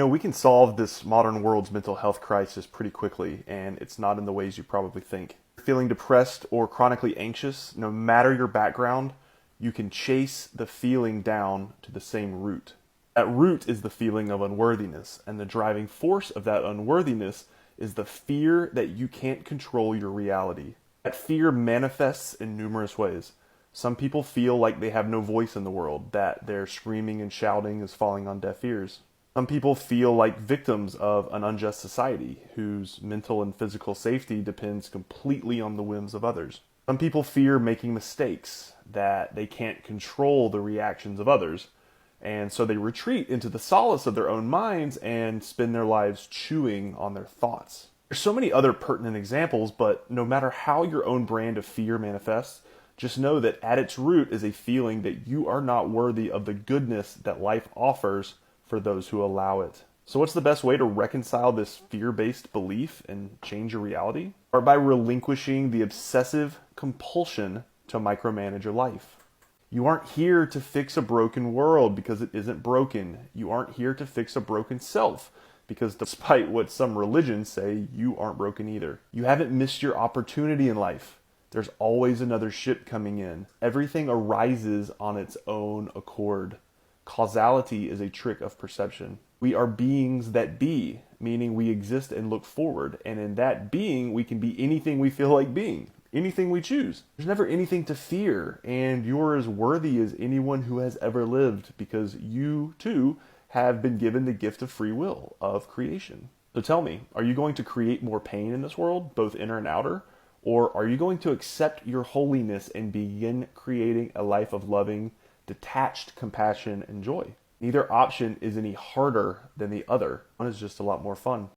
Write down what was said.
We can solve this modern world's mental health crisis pretty quickly, and it's not in the ways you probably think. Feeling depressed or chronically anxious, no matter your background, you can chase the feeling down to the same root. That root is the feeling of unworthiness, and the driving force of that unworthiness is the fear that you can't control your reality. That fear manifests in numerous ways. Some people feel like they have no voice in the world, that their screaming and shouting is falling on deaf ears. Some people feel like victims of an unjust society whose mental and physical safety depends completely on the whims of others. Some people fear making mistakes, that they can't control the reactions of others, and so they retreat into the solace of their own minds and spend their lives chewing on their thoughts. There's so many other pertinent examples, but no matter how your own brand of fear manifests, just know that at its root is a feeling that you are not worthy of the goodness that life offers for those who allow it. So what's the best way to reconcile this fear-based belief and change your reality? Or by relinquishing the obsessive compulsion to micromanage your life. You aren't here to fix a broken world because it isn't broken. You aren't here to fix a broken self because despite what some religions say, you aren't broken either. You haven't missed your opportunity in life. There's always another ship coming in. Everything arises on its own accord. Causality is a trick of perception. We are beings that be, meaning we exist and look forward. And in that being, we can be anything we feel like being, anything we choose. There's never anything to fear, and you're as worthy as anyone who has ever lived because you, too, have been given the gift of free will, of creation. So tell me, are you going to create more pain in this world, both inner and outer? Or are you going to accept your holiness and begin creating a life of loving, detached compassion and joy? Neither option is any harder than the other. One is just a lot more fun.